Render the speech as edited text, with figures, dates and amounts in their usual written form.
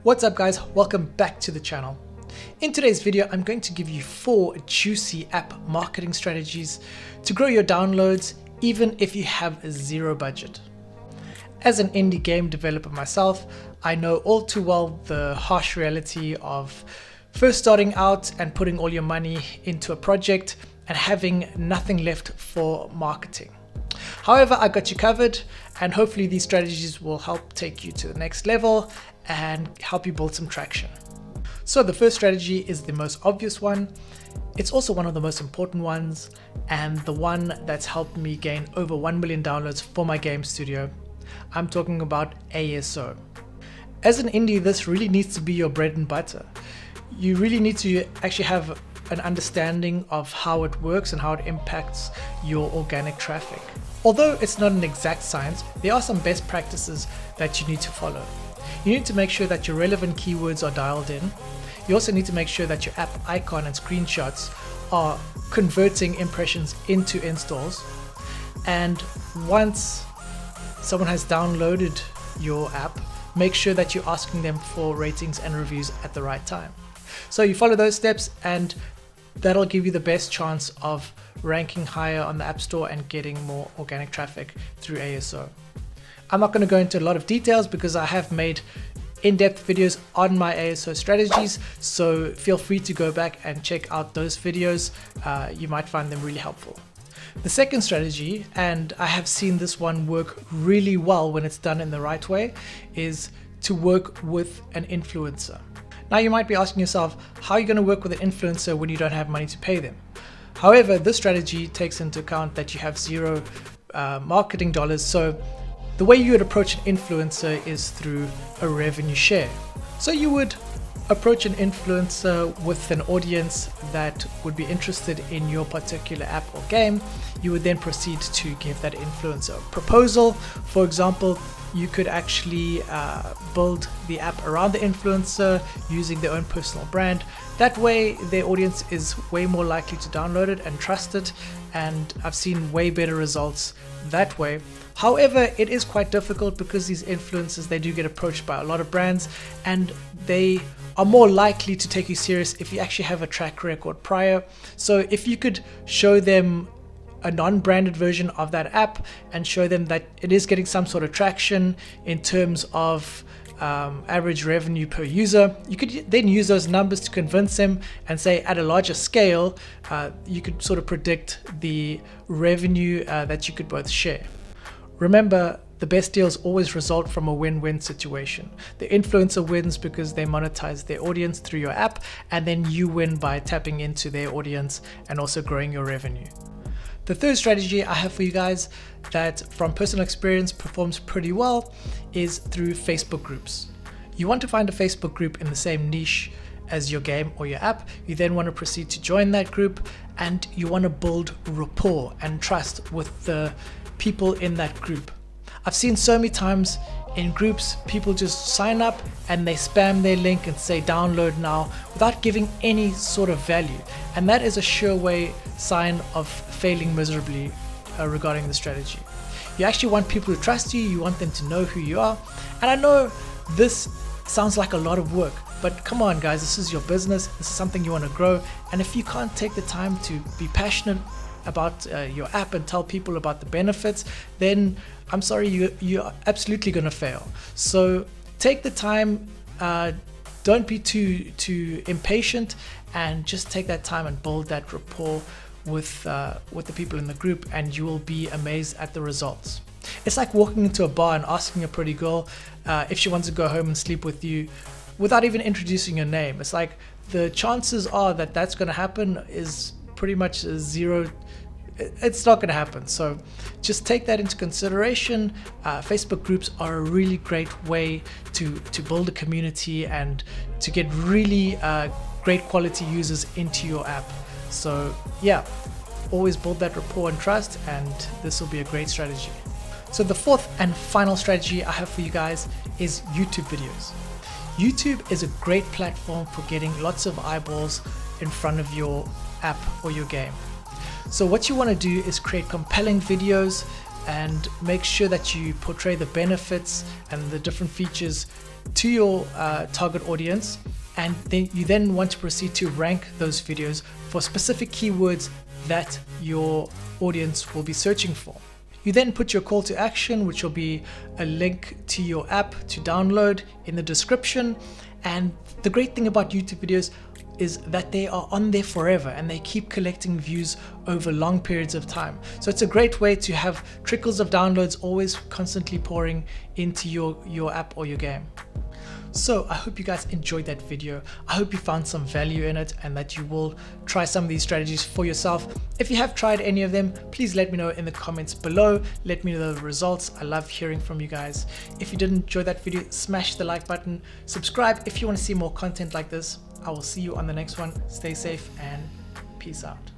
What's up guys, welcome back to the channel. In today's video, I'm going to give you 4 juicy app marketing strategies to grow your downloads even if you have a zero budget. As an indie game developer myself, I know all too well the harsh reality of first starting out and putting all your money into a project and having nothing left for marketing. However, I got you covered, and hopefully these strategies will help take you to the next level and help you build some traction. So the first strategy is the most obvious one. It's also one of the most important ones, and the one that's helped me gain over 1 million downloads for my game studio. I'm talking about ASO. As an indie, this really needs to be your bread and butter. You really need to actually have an understanding of how it works and how it impacts your organic traffic. Although it's not an exact science, there are some best practices that you need to follow. You need to make sure that your relevant keywords are dialed in. You also need to make sure that your app icon and screenshots are converting impressions into installs. And once someone has downloaded your app, make sure that you're asking them for ratings and reviews at the right time. So you follow those steps, and that'll give you the best chance of ranking higher on the App Store and getting more organic traffic through ASO. I'm not going to go into a lot of details because I have made in-depth videos on my ASO strategies, so feel free to go back and check out those videos. You might find them really helpful. The second strategy, and I have seen this one work really well when it's done in the right way, is to work with an influencer. Now you might be asking yourself, how are you going to work with an influencer when you don't have money to pay them? However, this strategy takes into account that you have zero marketing dollars, so the way you would approach an influencer is through a revenue share. So you would approach an influencer with an audience that would be interested in your particular app or game. You would then proceed to give that influencer a proposal. For example, you could actually build the app around the influencer using their own personal brand. That way their audience is way more likely to download it and trust it, and I've seen way better results that way. However, it is quite difficult because these influencers, they do get approached by a lot of brands, and they are more likely to take you serious if you actually have a track record prior. So if you could show them a non-branded version of that app and show them that it is getting some sort of traction in terms of average revenue per user, you could then use those numbers to convince them and say at a larger scale, you could sort of predict the revenue that you could both share. Remember, the best deals always result from a win-win situation. The influencer wins because they monetize their audience through your app, and then you win by tapping into their audience and also growing your revenue. The third strategy I have for you guys that from personal experience performs pretty well is through Facebook groups. You want to find a Facebook group in the same niche as your game or your app. You then want to proceed to join that group, and you want to build rapport and trust with the people in that group. I've seen so many times in groups, people just sign up and they spam their link and say download now without giving any sort of value. And that is a sure way sign of failing miserably regarding the strategy. You actually want people to trust you, you want them to know who you are. And I know this sounds like a lot of work, but come on guys, this is your business, this is something you want to grow. And if you can't take the time to be passionate about your app and tell people about the benefits, then I'm sorry, you're absolutely going to fail. So take the time, don't be too impatient, and just take that time and build that rapport with the people in the group, and you will be amazed at the results. It's like walking into a bar and asking a pretty girl if she wants to go home and sleep with you without even introducing your name. It's like the chances are that that's going to happen is pretty much zero. It's not going to happen. So just take that into consideration. Facebook groups are a really great way to build a community and to get really great quality users into your app. So yeah, always build that rapport and trust, and this will be a great strategy. So the fourth and final strategy I have for you guys is YouTube videos. YouTube is a great platform for getting lots of eyeballs in front of your app or your game. So what you want to do is create compelling videos and make sure that you portray the benefits and the different features to your target audience. And then you want to proceed to rank those videos for specific keywords that your audience will be searching for. You then put your call to action, which will be a link to your app to download, in the description. And the great thing about YouTube videos is that they are on there forever and they keep collecting views over long periods of time. So it's a great way to have trickles of downloads always constantly pouring into your app or your game. So I hope you guys enjoyed that video. I hope you found some value in it and that you will try some of these strategies for yourself. If you have tried any of them, please let me know in the comments below. Let me know the results. I love hearing from you guys. If you did enjoy that video, smash the like button, subscribe if you want to see more content like this. I will see you on the next one. Stay safe and peace out.